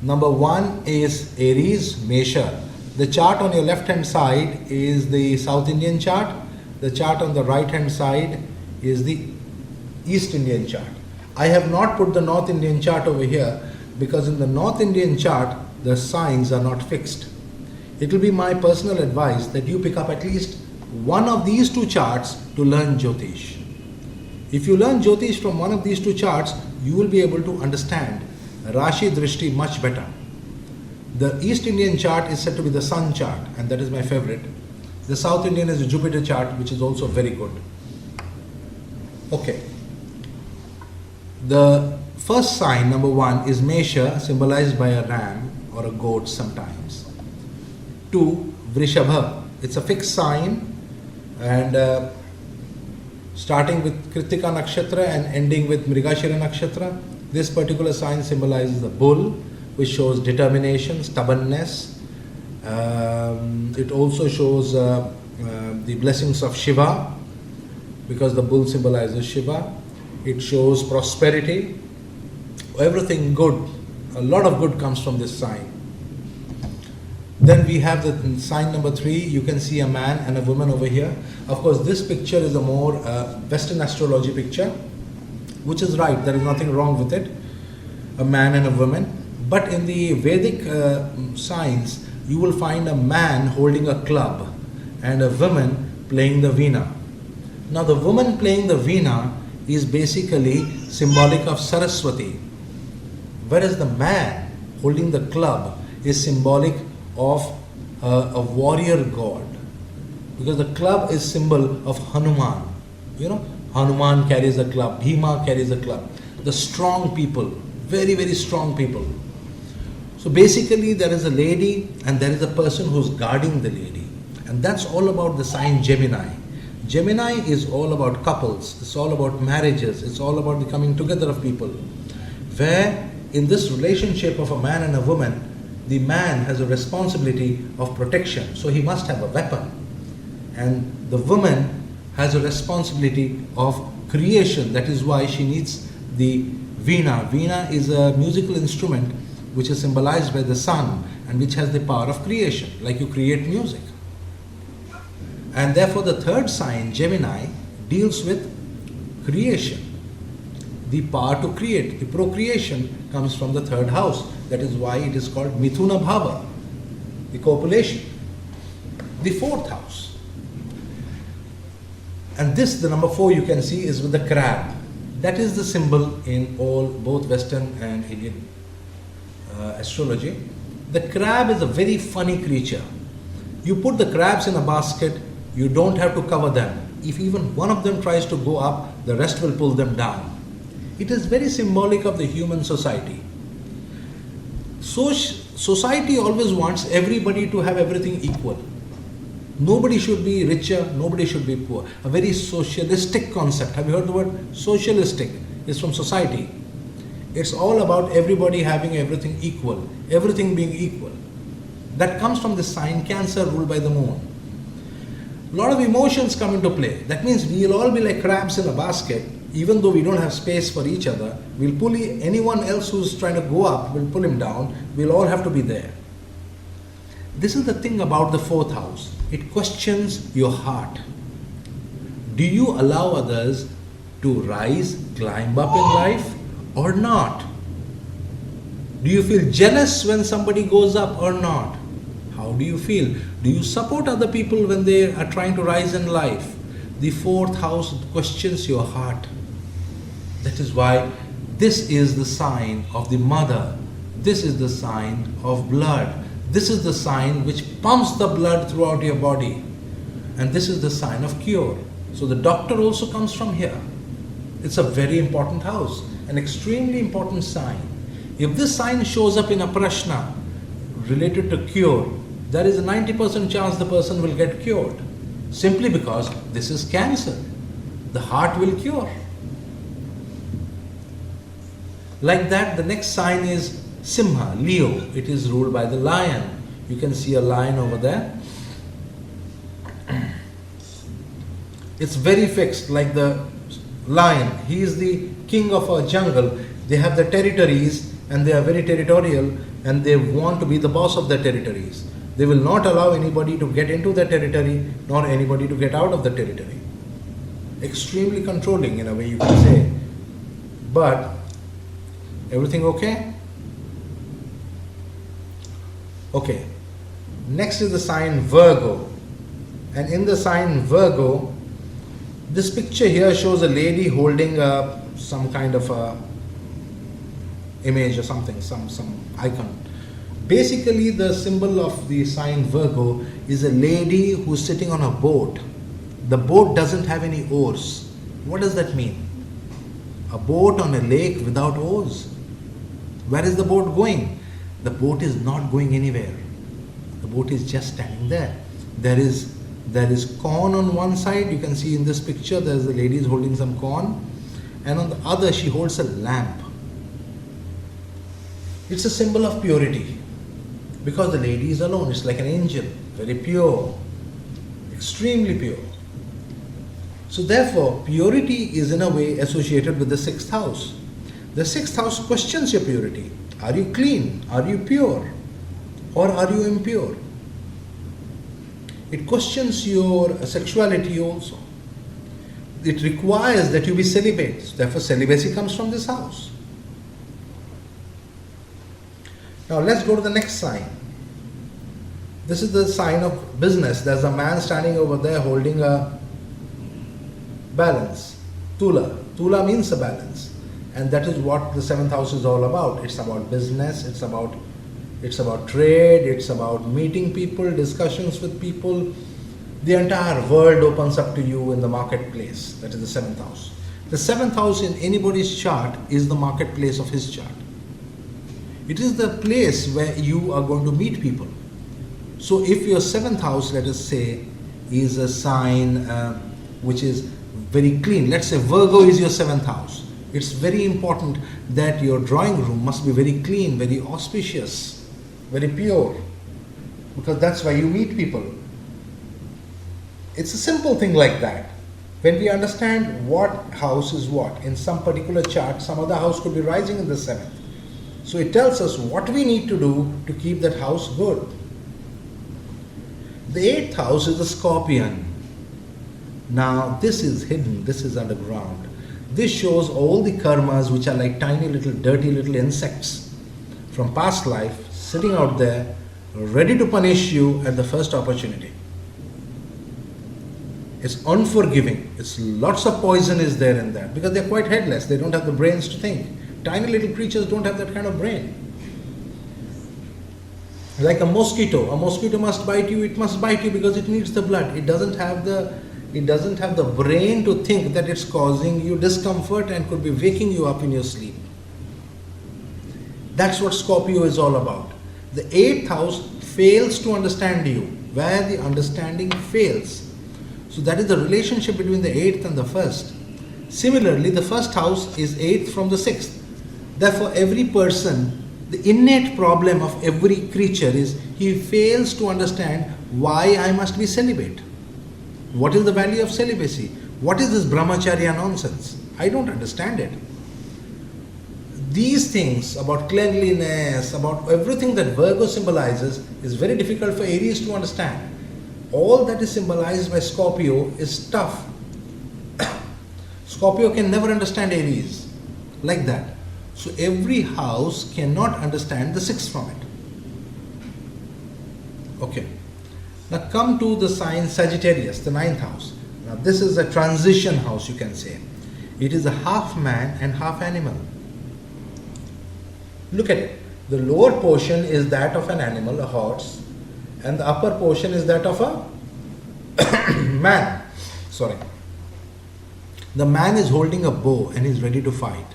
Number 1 is Aries, meśa. The chart on your left hand side is the South Indian chart. The chart on the right hand side is the East Indian chart. I have not put the North Indian chart over here because in the North Indian chart the signs are not fixed. It will be my personal advice that you pick up at least one of these two charts to learn Jyotish. If you learn Jyotish from one of these two charts, you will be able to understand Rāśi Drishti much better. The East Indian chart is said to be the Sun chart, and that is my favorite. The South Indian is the Jupiter chart, which is also very good. Okay. The first sign, number 1, is meśa, symbolized by a ram or a goat sometimes. 2, vṛṣabha. It's a fixed sign, and starting with Kritika Nakshatra and ending with Mrigashira Nakshatra. This particular sign symbolizes the bull, which shows determination, stubbornness. It also shows the blessings of Shiva, because the bull symbolizes Shiva. It shows prosperity, everything good. A lot of good comes from this sign. Then we have the sign number 3. You can see a man and a woman over here. Of course, this picture is a more Western astrology picture, which is right. There is nothing wrong with it. A man and a woman. But in the Vedic signs, you will find a man holding a club and a woman playing the veena. Now, the woman playing the veena is basically symbolic of Saraswati, whereas the man holding the club is symbolic of a warrior god, because the club is symbol of Hanuman. You know, Hanuman carries a club, Bhima carries a club. The strong people, very, very strong people. So basically there is a lady and there is a person who's guarding the lady. And that's all about the sign Gemini. Gemini is all about couples, it's all about marriages, it's all about the coming together of people. Where in this relationship of a man and a woman, the man has a responsibility of protection, so he must have a weapon. And the woman has a responsibility of creation, that is why she needs the veena. Veena is a musical instrument which is symbolized by the sun and which has the power of creation, like you create music. And therefore the third sign, Gemini, deals with creation. The power to create, the procreation comes from the third house. That is why it is called mithuna bhava, the copulation. The fourth house. And this, the number 4 you can see, is with the crab. That is the symbol in both Western and Indian astrology. The crab is a very funny creature. You put the crabs in a basket, you don't have to cover them. If even one of them tries to go up, the rest will pull them down. It is very symbolic of the human society. So society always wants everybody to have everything equal. Nobody should be richer, nobody should be poor. A very socialistic concept. Have you heard the word socialistic? It's from society. It's all about everybody having everything equal, everything being equal. That comes from the sign Cancer, ruled by the moon. A lot of emotions come into play. That means we'll all be like crabs in a basket. Even though we don't have space for each other, we'll pull anyone else who's trying to go up, we'll pull him down. We'll all have to be there. This is the thing about the fourth house. It questions your heart. Do you allow others to rise, climb up in life or not? Do you feel jealous when somebody goes up or not? How do you feel? Do you support other people when they are trying to rise in life? The fourth house questions your heart. That is why this is the sign of the mother. This is the sign of blood. This is the sign which pumps the blood throughout your body. And this is the sign of cure. So the doctor also comes from here. It's a very important house, an extremely important sign. If this sign shows up in a prashna related to cure, there is a 90% chance the person will get cured. Simply because this is Cancer. The heart will cure. Like that, the next sign is siṁha, Leo. It is ruled by the lion. You can see a lion over there. It's very fixed, like the lion. He is the king of our jungle. They have the territories and they are very territorial, and they want to be the boss of their territories. They will not allow anybody to get into their territory, nor anybody to get out of the territory. Extremely controlling in a way, you can say. But everything okay? Okay. Next is the sign Virgo. And in the sign Virgo, this picture here shows a lady holding some kind of a image or something, some icon. Basically, the symbol of the sign Virgo is a lady who's sitting on a boat. The boat doesn't have any oars. What does that mean? A boat on a lake without oars. Where is the boat going? The boat is not going anywhere. The boat is just standing there. There is corn on one side. You can see in this picture, there's a lady is holding some corn. And on the other, she holds a lamp. It's a symbol of purity. Because the lady is alone. It's like an angel. Very pure. Extremely pure. So therefore, purity is in a way associated with the 6th house. The 6th house questions your purity. Are you clean? Are you pure? Or are you impure? It questions your sexuality also. It requires that you be celibate. Therefore, celibacy comes from this house. Now let's go to the next sign. This is the sign of business. There's a man standing over there holding a balance. Tulā. Tulā means a balance. And that is what the 7th house is all about. It's about business, it's about trade, it's about meeting people, discussions with people. The entire world opens up to you in the marketplace. That is the 7th house. The 7th house in anybody's chart is the marketplace of his chart. It is the place where you are going to meet people. So if your 7th house, let us say, is a sign which is very clean. Let's say Virgo is your 7th house. It's very important that your drawing room must be very clean, very auspicious, very pure. Because that's why you meet people. It's a simple thing like that. When we understand what house is what, in some particular chart, some other house could be rising in the 7th. So it tells us what we need to do to keep that house good. The 8th house is the Scorpion. Now this is hidden, this is underground. This shows all the karmas which are like tiny little dirty little insects from past life sitting out there ready to punish you at the first opportunity. It's unforgiving. It's lots of poison is there in that because they're quite headless. They don't have the brains to think. Tiny little creatures don't have that kind of brain. Like a mosquito must bite you. It must bite you because it needs the blood. It doesn't have the brain to think that it's causing you discomfort and could be waking you up in your sleep. That's what Scorpio is all about. The 8th house fails to understand you, where the understanding fails. So that is the relationship between the 8th and the 1st. Similarly, the 1st house is 8th from the 6th. Therefore, every person, the innate problem of every creature is he fails to understand why I must be celibate. What is the value of celibacy? What is this brahmacharya nonsense? I don't understand it. These things about cleanliness, about everything that Virgo symbolizes is very difficult for Aries to understand. All that is symbolized by Scorpio is tough. Scorpio can never understand Aries like that. So every house cannot understand the 6th from it. Okay. Now come to the sign Sagittarius, the 9th house. Now this is a transition house, you can say. It is a half man and half animal. Look at it. The lower portion is that of an animal, a horse, and the upper portion is that of a man. Sorry. The man is holding a bow and is ready to fight.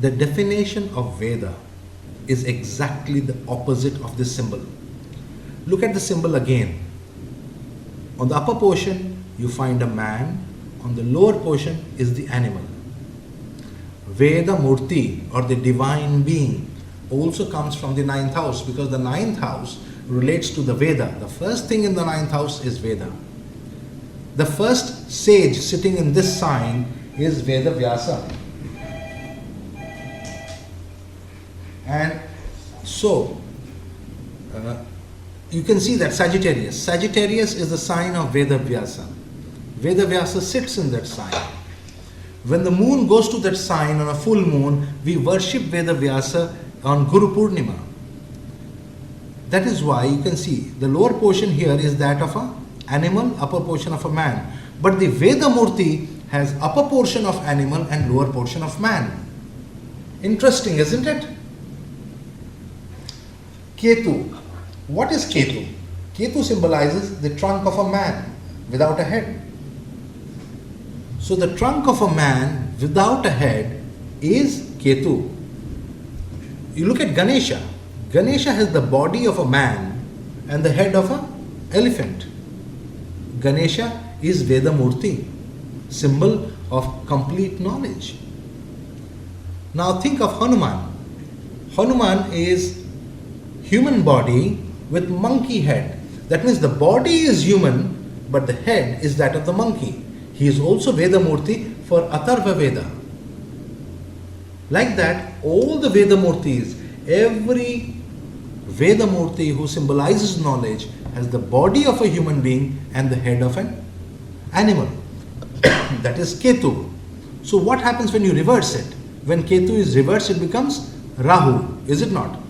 The definition of Veda is exactly the opposite of this symbol. Look at the symbol again. On the upper portion, you find a man. On the lower portion is the animal. Veda Murti, or the divine being, also comes from the 9th house because the 9th house relates to the Veda. The first thing in the 9th house is Veda. The first sage sitting in this sign is Veda Vyasa. And so, you can see that Sagittarius. Sagittarius is the sign of Vedavyasa. Vedavyasa sits in that sign. When the moon goes to that sign on a full moon, we worship Vedavyasa on Guru Purnima. That is why you can see the lower portion here is that of an animal, upper portion of a man. But the Veda Murti has upper portion of animal and lower portion of man. Interesting, isn't it? Ketu. What is Ketu? Ketu symbolizes the trunk of a man without a head. So the trunk of a man without a head is Ketu. You look at Ganesha. Ganesha has the body of a man and the head of an elephant. Ganesha is Veda Murti, symbol of complete knowledge. Now think of Hanuman. Hanuman is human body with monkey head. That means the body is human, but the head is that of the monkey. He is also Veda Murti for Atharva Veda. Like that, all the Veda Murtis, every Veda Murti who symbolizes knowledge has the body of a human being and the head of an animal. That is Ketu. So what happens when you reverse it? When Ketu is reversed, it becomes Rahu, is it not?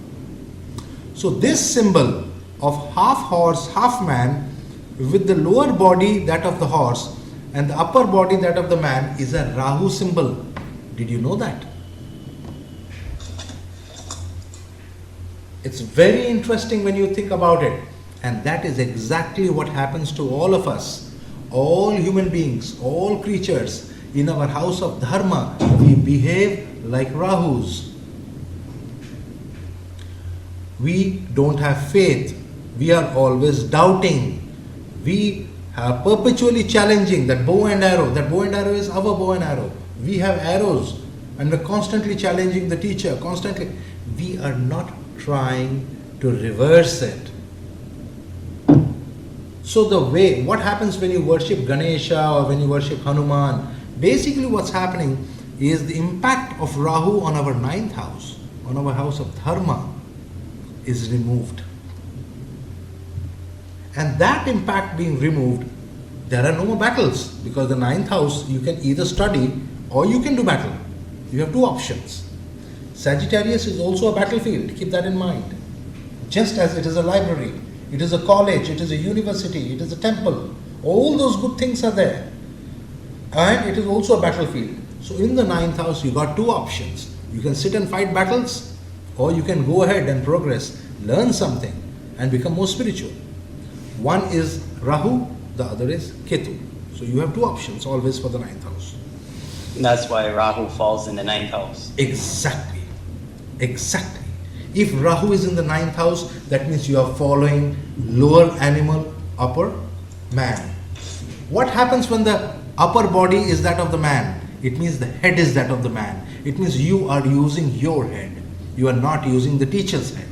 So this symbol of half horse, half man, with the lower body that of the horse and the upper body that of the man, is a Rahu symbol. Did you know that? It's very interesting when you think about it. And that is exactly what happens to all of us. All human beings, all creatures. In our house of Dharma, we behave like Rahus. We don't have faith. We are always doubting. We are perpetually challenging that bow and arrow. That bow and arrow is our bow and arrow. We have arrows and we're constantly challenging the teacher, constantly. We are not trying to reverse it. So the way, what happens when you worship Ganesha or when you worship Hanuman, basically what's happening is the impact of Rahu on our ninth house, on our house of Dharma, is removed. And that impact being removed, there are no more battles, because the ninth house you can either study or you can do battle. You have two options. Sagittarius is also a battlefield, keep that in mind. Just as it is a library, it is a college, it is a university, it is a temple. All those good things are there. And it is also a battlefield. So in the ninth house, you got two options. You can sit and fight battles, or you can go ahead and progress, learn something, and become more spiritual. One is Rahu, the other is Ketu. So you have two options always for the ninth house. That's why Rahu falls in the ninth house. Exactly. Exactly. If Rahu is in the ninth house, that means you are following lower animal, upper man. What happens when the upper body is that of the man? It means the head is that of the man. It means you are using your head. You are not using the teacher's head.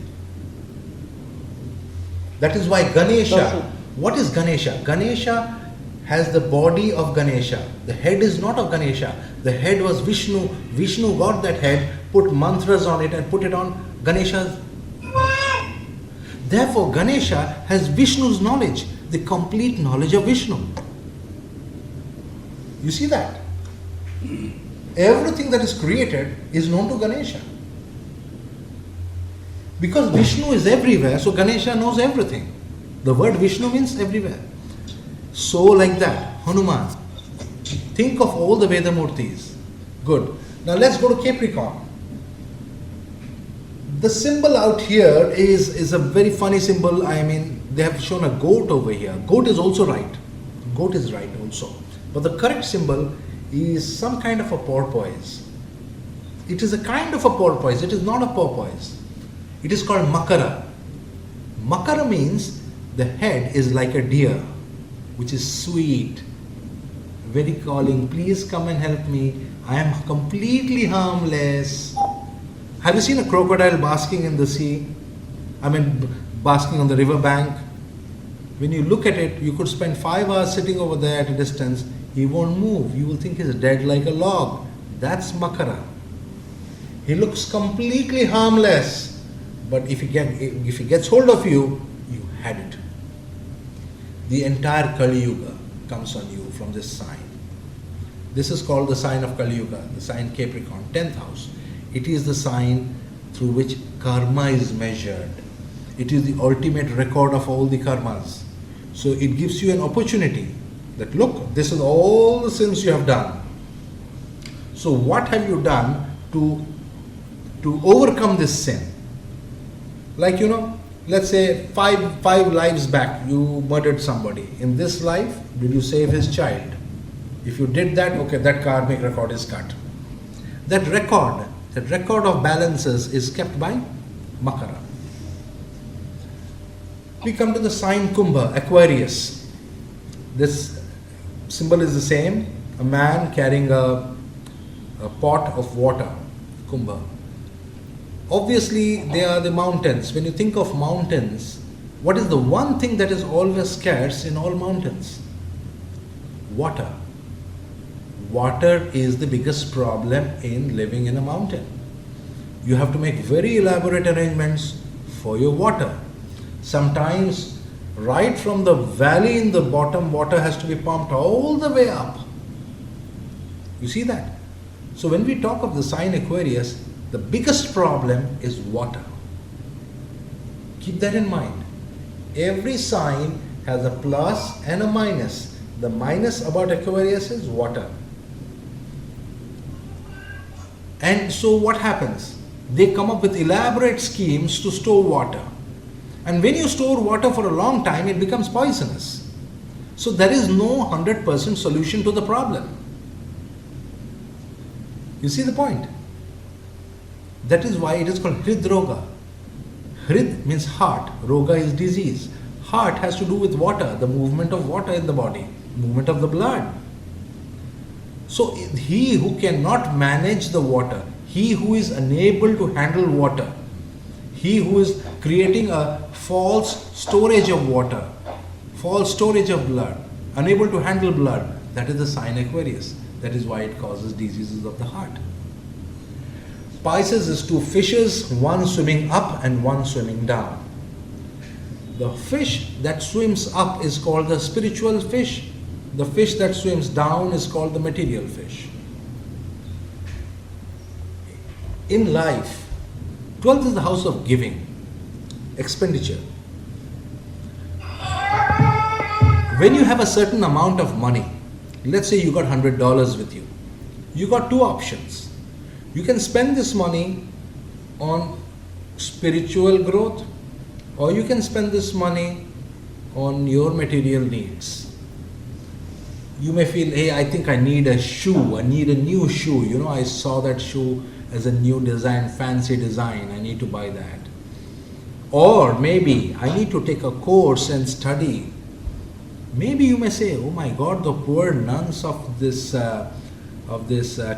That is why Ganesha, what is Ganesha? Ganesha has the body of Ganesha. The head is not of Ganesha. The head was Vishnu. Vishnu got that head, put mantras on it and put it on Ganesha's. Therefore, Ganesha has Vishnu's knowledge, the complete knowledge of Vishnu. You see that? Everything that is created is known to Ganesha. Because Vishnu is everywhere, so Ganesha knows everything. The word Vishnu means everywhere. So like that, Hanuman. Think of all the Veda Murtis. Good. Now let's go to Capricorn. The symbol out here is a very funny symbol. I mean, they have shown a goat over here. Goat is also right. Goat is right also. But the correct symbol is some kind of a porpoise. It is a kind of a porpoise. It is not a porpoise. It is called makara. Makara means the head is like a deer, which is sweet, very calling. Please come and help me. I am completely harmless. Have you seen a crocodile basking in the sea? I mean, basking on the river bank? When you look at it, you could spend 5 hours sitting over there at a distance. He won't move. You will think he's dead like a log. That's makara. He looks completely harmless, but if he gets hold of you, you had it. The entire Kali Yuga comes on you from this sign. This is called the sign of Kali Yuga, the sign Capricorn, 10th house. It is the sign through which karma is measured. It is the ultimate record of all the karmas. So it gives you an opportunity that, look, this is all the sins you have done. So what have you done to overcome this sin? Like, let's say five lives back, you murdered somebody. In this life, did you save his child? If you did that, okay, that karmic record is cut. That record of balances is kept by makara. We come to the sign Khumba Aquarius. This symbol is the same. A man carrying a pot of water, kumbha. Obviously, they are the mountains. When you think of mountains, what is the one thing that is always scarce in all mountains? Water. Water is the biggest problem in living in a mountain. You have to make very elaborate arrangements for your water. Sometimes, right from the valley in the bottom, water has to be pumped all the way up. You see that? So when we talk of the sign Aquarius, the biggest problem is water. Keep that in mind. Every sign has a plus and a minus. The minus about Aquarius is water. And so what happens? They come up with elaborate schemes to store water. And when you store water for a long time, it becomes poisonous. So there is no 100% solution to the problem. You see the point? That is why it is called Hridroga. Hrid means heart, Roga is disease. Heart has to do with water, the movement of water in the body, movement of the blood. So he who cannot manage the water, he who is unable to handle water, he who is creating a false storage of water, false storage of blood, unable to handle blood, that is the sign Aquarius. That is why it causes diseases of the heart. Pisces is two fishes, one swimming up and one swimming down. The fish that swims up is called the spiritual fish. The fish that swims down is called the material fish. In life, 12th is the house of giving, expenditure. When you have a certain amount of money, let's say you got $100 with you, you got two options. You can spend this money on spiritual growth, or you can spend this money on your material needs. You may feel, hey, I think I need a shoe, I need a new shoe. I saw that shoe as a new design, fancy design, I need to buy that. Or maybe I need to take a course and study. Maybe you may say, oh my God, the poor nuns of this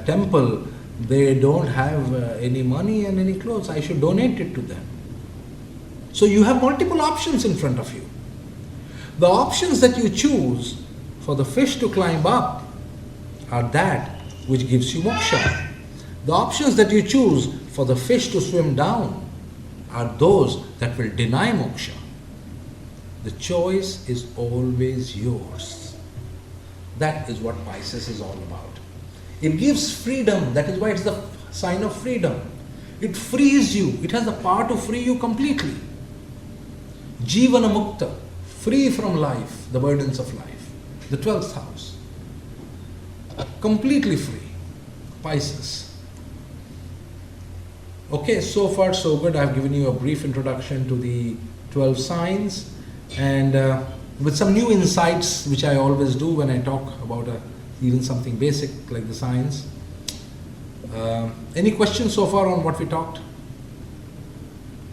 temple, they don't have any money and any clothes. I should donate it to them. So you have multiple options in front of you. The options that you choose for the fish to climb up are that which gives you moksha. The options that you choose for the fish to swim down are those that will deny moksha. The choice is always yours. That is what Pisces is all about. It gives freedom. That is why it's the sign of freedom. It frees you. It has the power to free you completely. Jivana mukta, free from life, the burdens of life. The 12th house. Completely free. Pisces. Okay, so far so good. I've given you a brief introduction to the 12 signs. And with some new insights, which I always do when I talk about even something basic like the signs. Any questions so far on what we talked?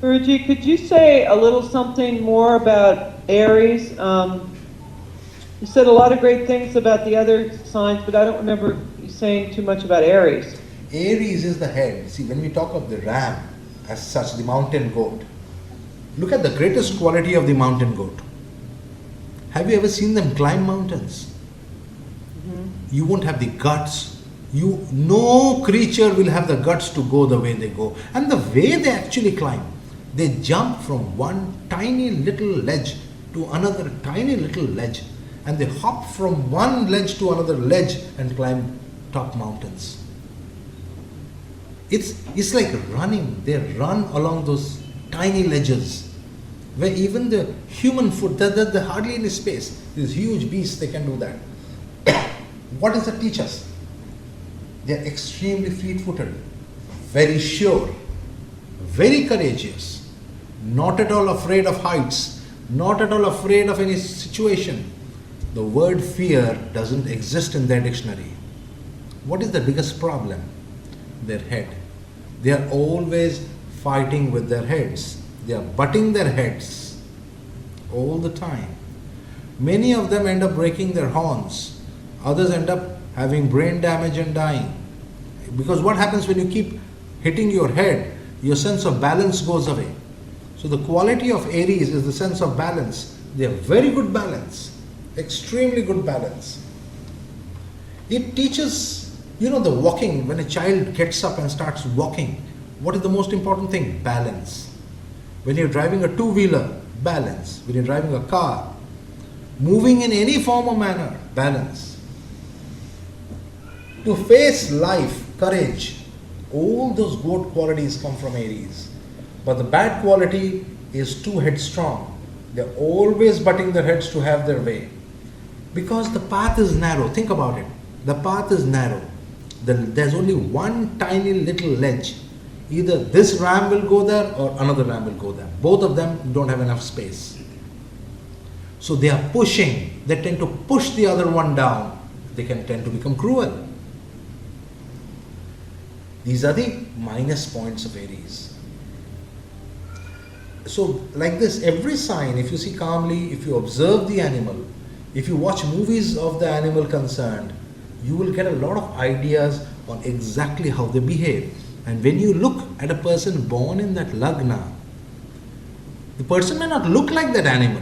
Guruji, could you say a little something more about Aries? You said a lot of great things about the other signs, but I don't remember you saying too much about Aries. Aries is the head. See, when we talk of the ram as such, the mountain goat, look at the greatest quality of the mountain goat. Have you ever seen them climb mountains? Mm-hmm. You won't have the guts No creature will have the guts to go the way they go. And the way they actually climb, they jump from one tiny little ledge to another tiny little ledge, and they hop from one ledge to another ledge and climb top mountains. It's like running. They run along those tiny ledges where even the human foot, they're hardly any space. These huge beasts, they can do that. What does that teach us? They're extremely fleet-footed, very sure, very courageous, not at all afraid of heights, not at all afraid of any situation. The word fear doesn't exist in their dictionary. What is the biggest problem? Their head. They are always fighting with their heads. They are butting their heads all the time. Many of them end up breaking their horns. Others end up having brain damage and dying. Because what happens when you keep hitting your head, your sense of balance goes away. So the quality of Aries is the sense of balance. They have very good balance, extremely good balance. It teaches, the walking. When a child gets up and starts walking, what is the most important thing? Balance. When you're driving a two-wheeler, balance. When you're driving a car, moving in any form or manner, balance. To face life, courage, all those good qualities come from Aries. But the bad quality is too headstrong. They're always butting their heads to have their way. Because the path is narrow. Think about it. The path is narrow. There's only one tiny little ledge. Either this ram will go there or another ram will go there. Both of them don't have enough space. So they are pushing. They tend to push the other one down. They can tend to become cruel. These are the minus points of Aries. So like this, every sign, if you see calmly, if you observe the animal, if you watch movies of the animal concerned, you will get a lot of ideas on exactly how they behave. And when you look at a person born in that lagna, the person may not look like that animal,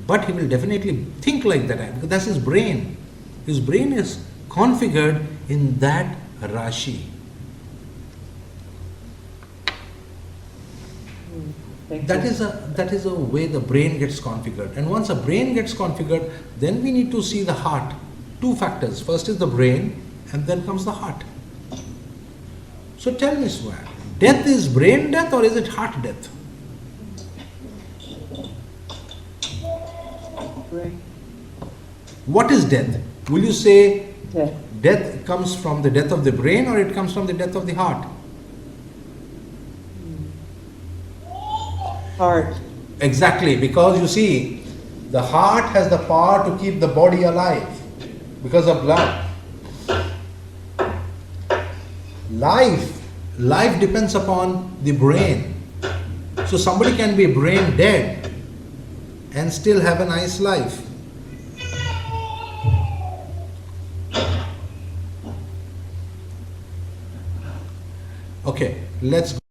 but he will definitely think like that animal, because that's his brain. His brain is configured in that Rashi. That is a way the brain gets configured. And once a brain gets configured, then we need to see the heart. Two factors. First is the brain, and then comes the heart. So tell me, Swan, death is brain death or is it heart death? Brain. What is death? Will you say Death. death comes from the death of the brain or it comes from the death of the heart? Heart. Exactly, because you see, the heart has the power to keep the body alive because of blood. Life depends upon the brain. So somebody can be brain dead and still have a nice life. Okay, let's go.